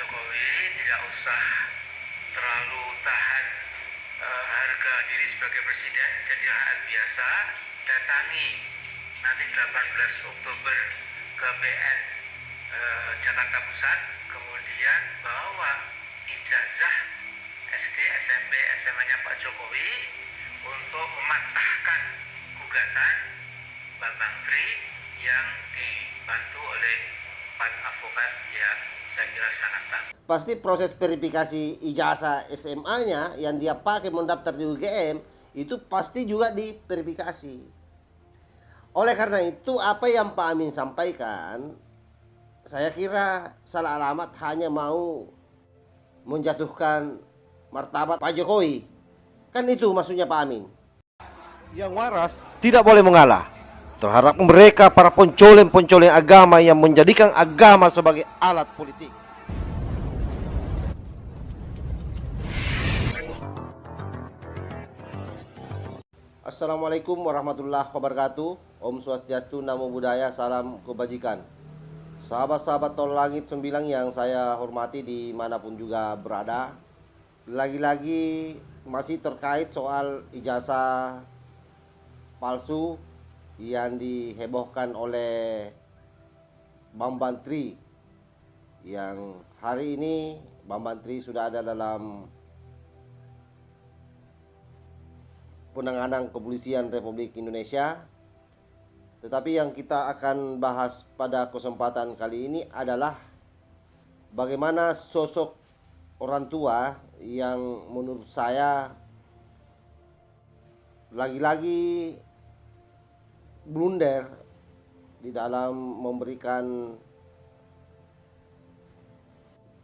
Jokowi tidak usah terlalu tahan harga diri sebagai presiden, jadi rakyat biasa datangi nanti 18 Oktober ke PN Jakarta Pusat, kemudian bawa ijazah SD, SMP, SMA-nya Pak Jokowi untuk mematahkan gugatan Bambang Tri yang dibantu oleh 4 advokat yang saya kira sangat tahu. Pasti proses verifikasi ijazah SMA-nya yang dia pakai mendaftar di UGM itu pasti juga diverifikasi. Oleh karena itu apa yang Pak Amin sampaikan, saya kira salah alamat, hanya mau menjatuhkan martabat Pak Jokowi. Kan itu maksudnya Pak Amin. Yang waras tidak boleh mengalah terhadap mereka para pencoleng-pencoleng agama yang menjadikan agama sebagai alat politik. Assalamualaikum warahmatullahi wabarakatuh. Om Swastiastu, Namo Buddhaya, salam kebajikan. Sahabat-sahabat Tol Langit 9 yang saya hormati dimanapun juga berada, lagi-lagi masih terkait soal ijazah palsu yang dihebohkan oleh Bambang Tri, yang hari ini Bambang Tri sudah ada dalam penanganan kepolisian Republik Indonesia. Tetapi yang kita akan bahas pada kesempatan kali ini adalah bagaimana sosok orang tua yang menurut saya lagi-lagi blunder di dalam memberikan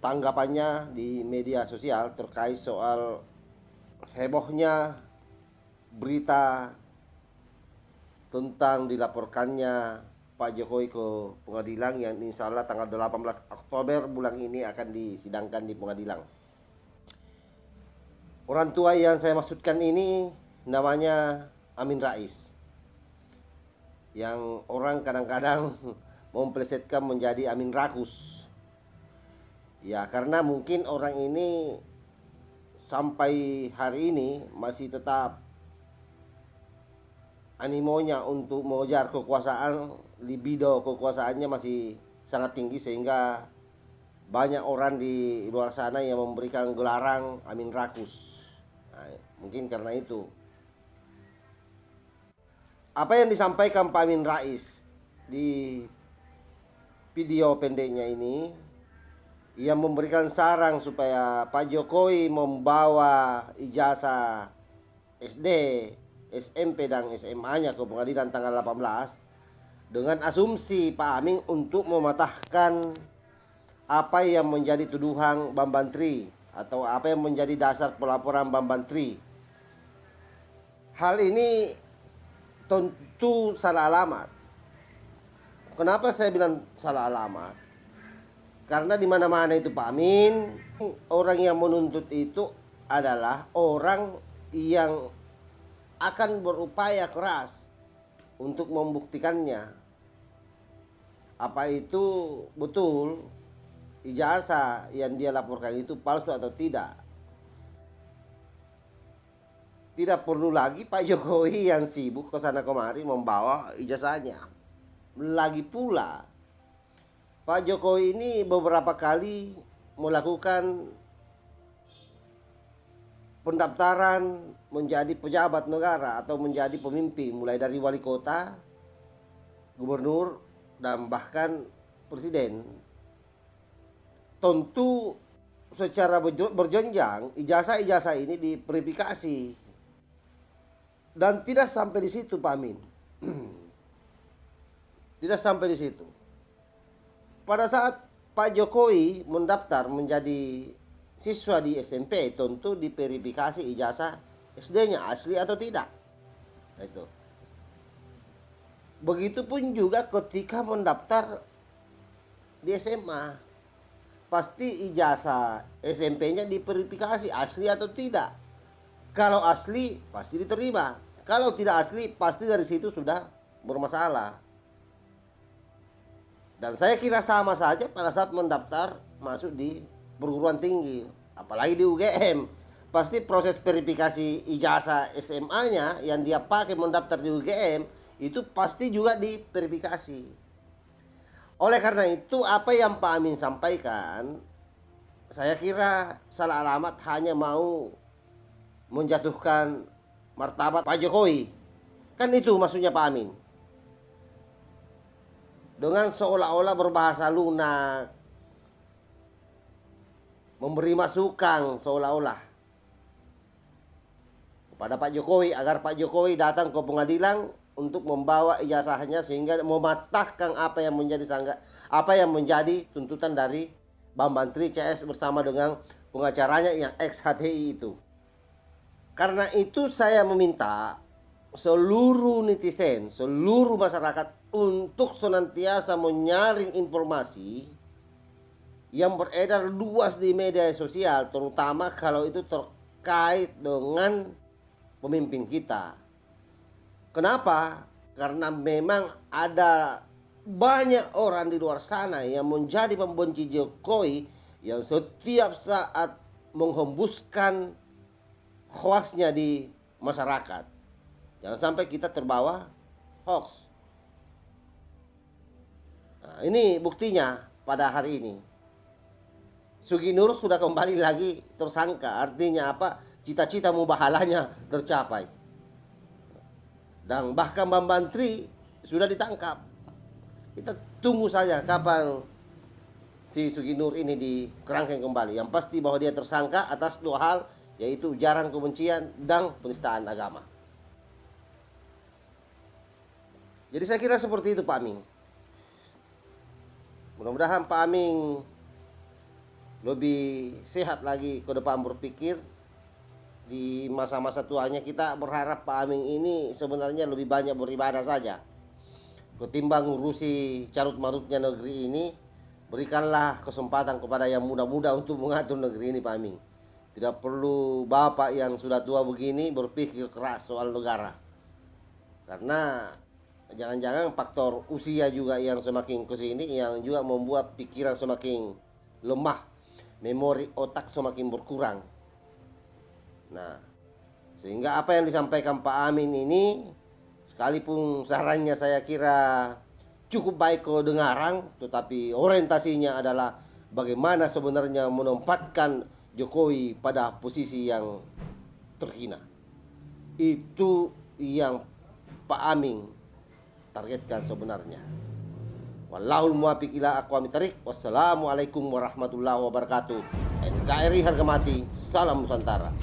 tanggapannya di media sosial terkait soal hebohnya berita tentang dilaporkannya Pak Jokowi ke pengadilan yang insya Allah tanggal 18 Oktober bulan ini akan disidangkan di pengadilan. Orang tua yang saya maksudkan ini namanya Amin Rais, yang orang kadang-kadang memplesetkan menjadi Amin Rakus. Ya, karena mungkin orang ini sampai hari ini masih tetap animonya untuk mengejar kekuasaan, libido kekuasaannya masih sangat tinggi, sehingga banyak orang di luar sana yang memberikan gelaran Amin Rakus. Nah, mungkin karena itu. Apa yang disampaikan Pak Amin Rais di video pendeknya ini, ia memberikan saran supaya Pak Jokowi membawa ijazah SD, SMP dan SMA-nya ke pengadilan tanggal 18 dengan asumsi Pak Amin untuk mematahkan apa yang menjadi tuduhan Bambang Tri atau apa yang menjadi dasar pelaporan Bambang Tri. Hal ini tentu salah alamat. Kenapa saya bilang salah alamat? Karena di mana-mana itu Pak Amin, orang yang menuntut itu adalah orang yang akan berupaya keras untuk membuktikannya apa itu betul ijazah yang dia laporkan itu palsu atau tidak. Tidak perlu lagi Pak Jokowi yang sibuk ke sana kemari membawa ijazahnya. Lagi pula Pak Jokowi ini beberapa kali melakukan pendaftaran menjadi pejabat negara atau menjadi pemimpin, mulai dari wali kota, gubernur, dan bahkan presiden. Tentu secara berjenjang ijazah-ijazah ini diverifikasi. Dan tidak sampai di situ Pak Amin. Tidak sampai di situ. Pada saat Pak Jokowi mendaftar menjadi siswa di SMP, tentu diverifikasi ijazah SD-nya asli atau tidak. Nah, itu. Begitupun juga ketika mendaftar di SMA, pasti ijazah SMP-nya diverifikasi asli atau tidak. Kalau asli pasti diterima. Kalau tidak asli pasti dari situ sudah bermasalah. Dan saya kira sama saja pada saat mendaftar masuk di perguruan tinggi, apalagi di UGM. Pasti proses verifikasi ijazah SMA-nya yang dia pakai mendaftar di UGM itu pasti juga diverifikasi. Oleh karena itu, apa yang Pak Amin sampaikan, saya kira salah alamat, hanya mau menjatuhkan martabat Pak Jokowi. Kan itu maksudnya Pak Amin. Dengan seolah-olah berbahasa lunak, memberi masukan seolah-olah kepada Pak Jokowi agar Pak Jokowi datang ke pengadilan untuk membawa ijazahnya, sehingga mematahkan apa yang menjadi tuntutan dari Bambang Tri CS bersama dengan pengacaranya yang ex HTI itu. Karena itu saya meminta seluruh netizen, seluruh masyarakat untuk senantiasa menyaring informasi yang beredar luas di media sosial, terutama kalau itu terkait dengan pemimpin kita. Kenapa? Karena memang ada banyak orang di luar sana yang menjadi pembenci Jokowi, yang setiap saat menghembuskan hoaxnya di masyarakat. Jangan sampai kita terbawa hoax. Nah, ini buktinya pada hari ini. Sugi Nur sudah kembali lagi tersangka. Artinya apa? Cita-cita mubahalanya tercapai. Dan bahkan Bambang Tri sudah ditangkap. Kita tunggu saja kapan si Sugi Nur ini dikerangkeng kembali. Yang pasti bahwa dia tersangka atas dua hal, yaitu ujaran kebencian dan penistaan agama. Jadi saya kira seperti itu Pak Amin. Mudah-mudahan Pak Amin lebih sehat lagi ke depan berpikir. Di masa-masa tuanya kita berharap Pak Amin ini sebenarnya lebih banyak beribadah saja ketimbang ngurusi carut-marutnya negeri ini. Berikanlah kesempatan kepada yang muda-muda untuk mengatur negeri ini Pak Amin. Tidak perlu bapak yang sudah tua begini berpikir keras soal negara. Karena jangan-jangan faktor usia juga yang semakin kesini yang juga membuat pikiran semakin lemah, memori otak semakin berkurang. Nah, sehingga apa yang disampaikan Pak Amin ini, sekalipun sarannya saya kira cukup baik kedengaran, tetapi orientasinya adalah bagaimana sebenarnya menempatkan Jokowi pada posisi yang terhina. Itu yang Pak Amin targetkan sebenarnya. Wallahul muwaffiq ila aqwamit thariq. Wassalamualaikum warahmatullahi wabarakatuh. NKRI harga mati. Salam Nusantara.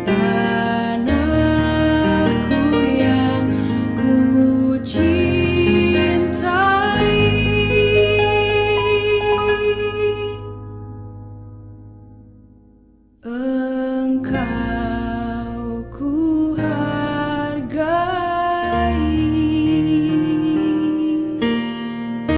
Tanahku yang ku cintai, engkau